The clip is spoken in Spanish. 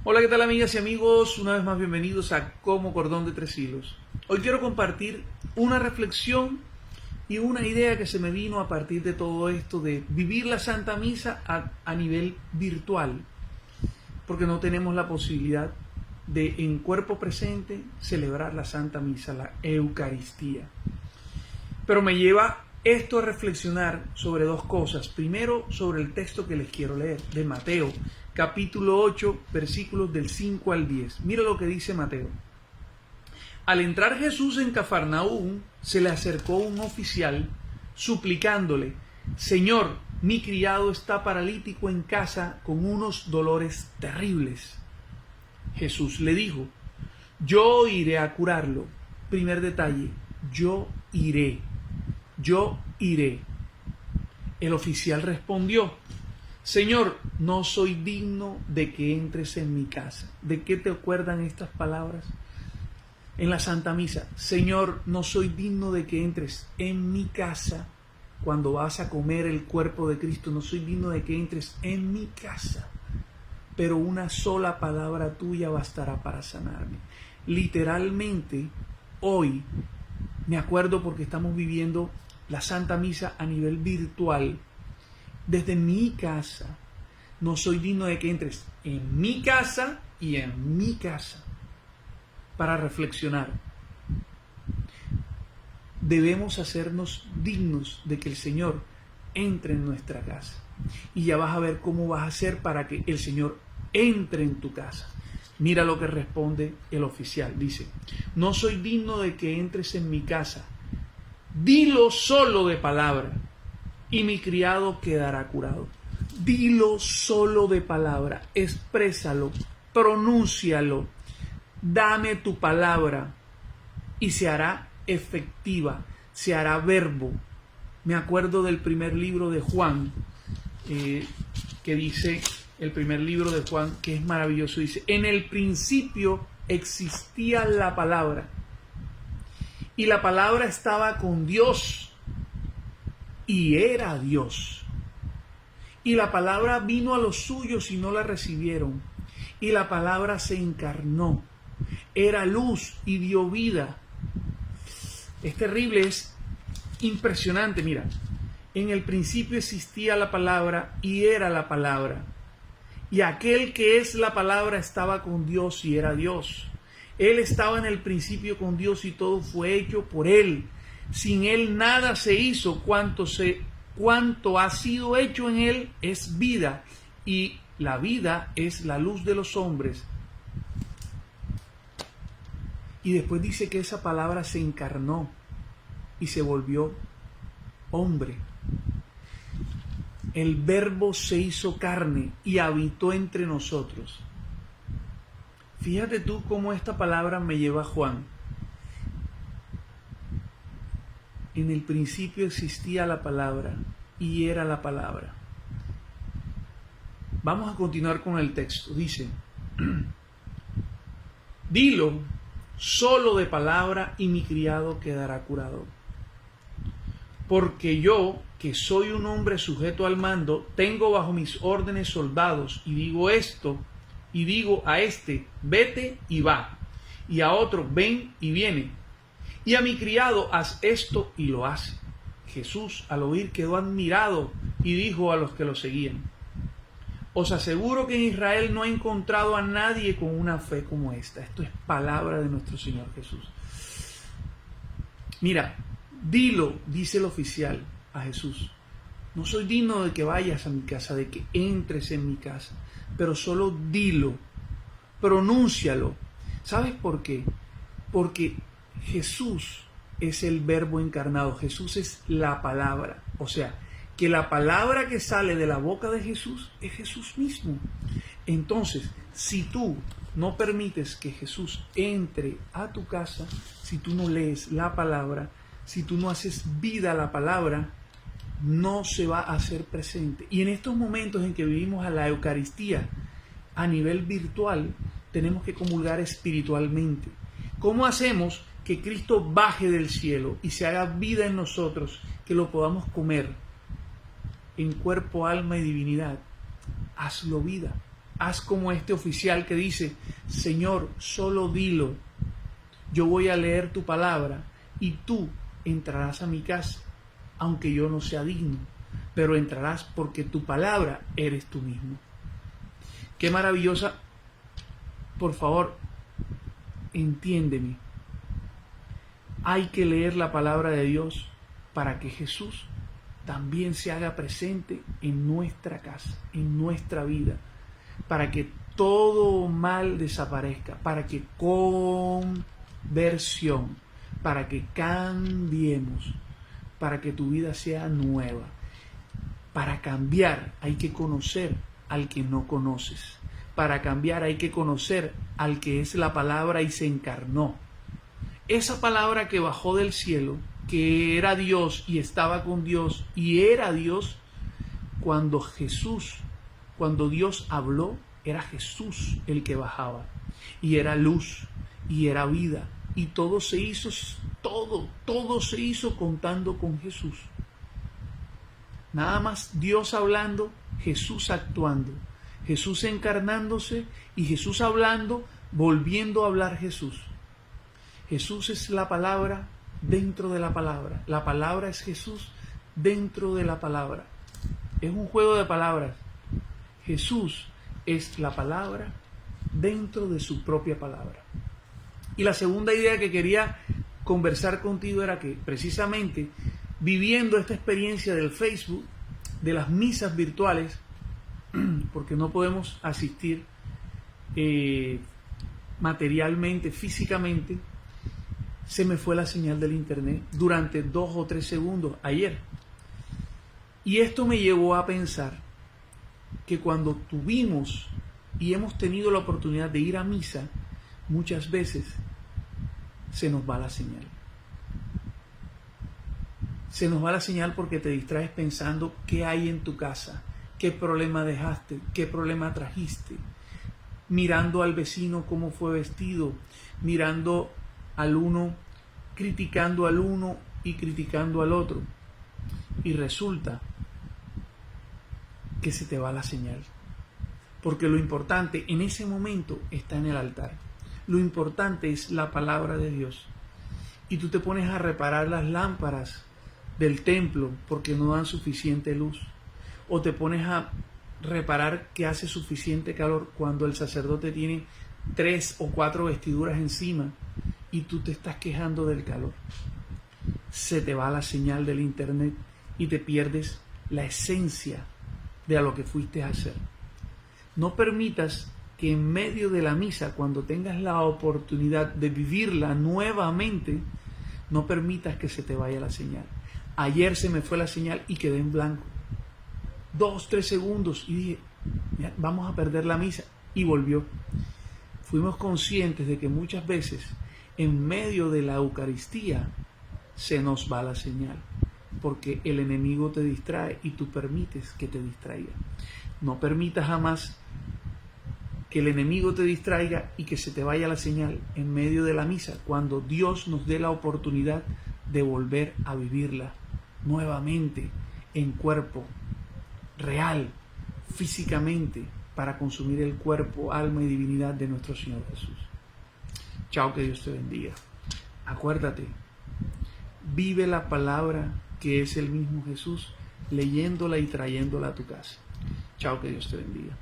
Hola, ¿qué tal amigas y amigos? Una vez más bienvenidos a Como Cordón de Tres Hilos. Hoy quiero compartir una reflexión y una idea que se me vino a partir de todo esto de vivir la Santa Misa a nivel virtual, porque no tenemos la posibilidad de en cuerpo presente celebrar la Santa Misa, la Eucaristía. Pero me lleva esto a reflexionar sobre dos cosas. Primero, sobre el texto que les quiero leer, de Mateo, capítulo 8, versículos del 5 al 10. Mira lo que dice Mateo. Al entrar Jesús en Cafarnaúm, se le acercó un oficial suplicándole: Señor, mi criado está paralítico en casa con unos dolores terribles. Jesús le dijo: yo iré a curarlo. Primer detalle, yo iré. El oficial respondió: Señor, no soy digno de que entres en mi casa. ¿De qué te acuerdan estas palabras? En la Santa Misa: Señor, no soy digno de que entres en mi casa. Cuando vas a comer el cuerpo de Cristo, no soy digno de que entres en mi casa. Pero una sola palabra tuya bastará para sanarme. Literalmente, hoy me acuerdo porque estamos viviendo la Santa Misa a nivel virtual. Desde mi casa, no soy digno de que entres en mi casa y en mi casa. Para reflexionar, debemos hacernos dignos de que el Señor entre en nuestra casa. Y ya vas a ver cómo vas a hacer para que el Señor entre en tu casa. Mira lo que responde el oficial. Dice: no soy digno de que entres en mi casa. Dilo solo de palabra y mi criado quedará curado. Dilo solo de palabra, exprésalo, pronúncialo. Dame tu palabra y se hará efectiva, se hará verbo. Me acuerdo del primer libro de Juan, que dice, el primer libro de Juan, que es maravilloso, dice: en el principio existía la palabra, y la palabra estaba con Dios, y era Dios. Y la palabra vino a los suyos y no la recibieron. Y la palabra se encarnó, era luz y dio vida. Es terrible, es impresionante. Mira, en el principio existía la palabra y era la palabra. Y aquel que es la palabra estaba con Dios y era Dios. Él estaba en el principio con Dios y todo fue hecho por Él. Sin Él nada se hizo. Cuanto ha sido hecho en Él es vida. Y la vida es la luz de los hombres. Y después dice que esa palabra se encarnó y se volvió hombre. El Verbo se hizo carne y habitó entre nosotros. Fíjate tú cómo esta palabra me lleva a Juan. En el principio existía la palabra y era la palabra. Vamos a continuar con el texto. Dice: dilo solo de palabra y mi criado quedará curado. Porque yo, que soy un hombre sujeto al mando, tengo bajo mis órdenes soldados, y digo esto, y digo a este: vete y va, y a otro: ven y viene, y a mi criado: haz esto, y lo hace. Jesús, al oír, quedó admirado y dijo a los que lo seguían: os aseguro que en Israel no he encontrado a nadie con una fe como esta. Esto es palabra de nuestro Señor Jesús. Mira, dilo, dice el oficial a Jesús: no soy digno de que vayas a mi casa, de que entres en mi casa, pero solo dilo, pronúncialo. ¿Sabes por qué? Porque Jesús es el Verbo encarnado, Jesús es la palabra. O sea, que la palabra que sale de la boca de Jesús es Jesús mismo. Entonces, si tú no permites que Jesús entre a tu casa, si tú no lees la palabra, si tú no haces vida a la palabra, no se va a hacer presente. Y en estos momentos en que vivimos a la Eucaristía a nivel virtual, tenemos que comulgar espiritualmente. ¿Cómo hacemos que Cristo baje del cielo y se haga vida en nosotros, que lo podamos comer en cuerpo, alma y divinidad? Hazlo vida. Haz como este oficial que dice: Señor, solo dilo, yo voy a leer tu palabra y tú entrarás a mi casa, aunque yo no sea digno, pero entrarás porque tu palabra eres tú mismo. Qué maravillosa. Por favor, entiéndeme. Hay que leer la palabra de Dios para que Jesús también se haga presente en nuestra casa, en nuestra vida, para que todo mal desaparezca, para que conversión, para que cambiemos, para que tu vida sea nueva. Para cambiar hay que conocer al que no conoces. Para cambiar hay que conocer al que es la palabra y se encarnó. Esa palabra que bajó del cielo, que era Dios y estaba con Dios y era Dios, cuando Dios habló, era Jesús el que bajaba. Y era luz y era vida. Y todo se hizo contando con Jesús. Nada más Dios hablando, Jesús actuando, Jesús encarnándose y Jesús hablando, volviendo a hablar Jesús. Jesús es la palabra dentro de la palabra. La palabra es Jesús dentro de la palabra. Es un juego de palabras. Jesús es la palabra dentro de su propia palabra. Y la segunda idea que quería conversar contigo era que precisamente viviendo esta experiencia del Facebook, de las misas virtuales, porque no podemos asistir materialmente, físicamente, se me fue la señal del internet durante 2 o 3 segundos ayer. Y esto me llevó a pensar que cuando tuvimos y hemos tenido la oportunidad de ir a misa, muchas veces se nos va la señal. Se nos va la señal porque te distraes pensando qué hay en tu casa, qué problema dejaste, qué problema trajiste, mirando al vecino cómo fue vestido, mirando al uno, criticando al uno y criticando al otro. Y resulta que se te va la señal. Porque lo importante en ese momento está en el altar. Lo importante es la palabra de Dios. Y tú te pones a reparar las lámparas del templo porque no dan suficiente luz. O te pones a reparar que hace suficiente calor cuando el sacerdote tiene 3 o 4 vestiduras encima y tú te estás quejando del calor. Se te va la señal del internet y te pierdes la esencia de a lo que fuiste a hacer. No permitas que en medio de la misa, cuando tengas la oportunidad de vivirla nuevamente, no permitas que se te vaya la señal. Ayer se me fue la señal y quedé en blanco. 2, 3 segundos y dije, vamos a perder la misa. Y volvió. Fuimos conscientes de que muchas veces en medio de la Eucaristía se nos va la señal, porque el enemigo te distrae y tú permites que te distraiga. No permitas jamás que el enemigo te distraiga y que se te vaya la señal en medio de la misa, cuando Dios nos dé la oportunidad de volver a vivirla nuevamente en cuerpo real, físicamente, para consumir el cuerpo, alma y divinidad de nuestro Señor Jesús. Chao, que Dios te bendiga. Acuérdate, vive la palabra que es el mismo Jesús, leyéndola y trayéndola a tu casa. Chao, que Dios te bendiga.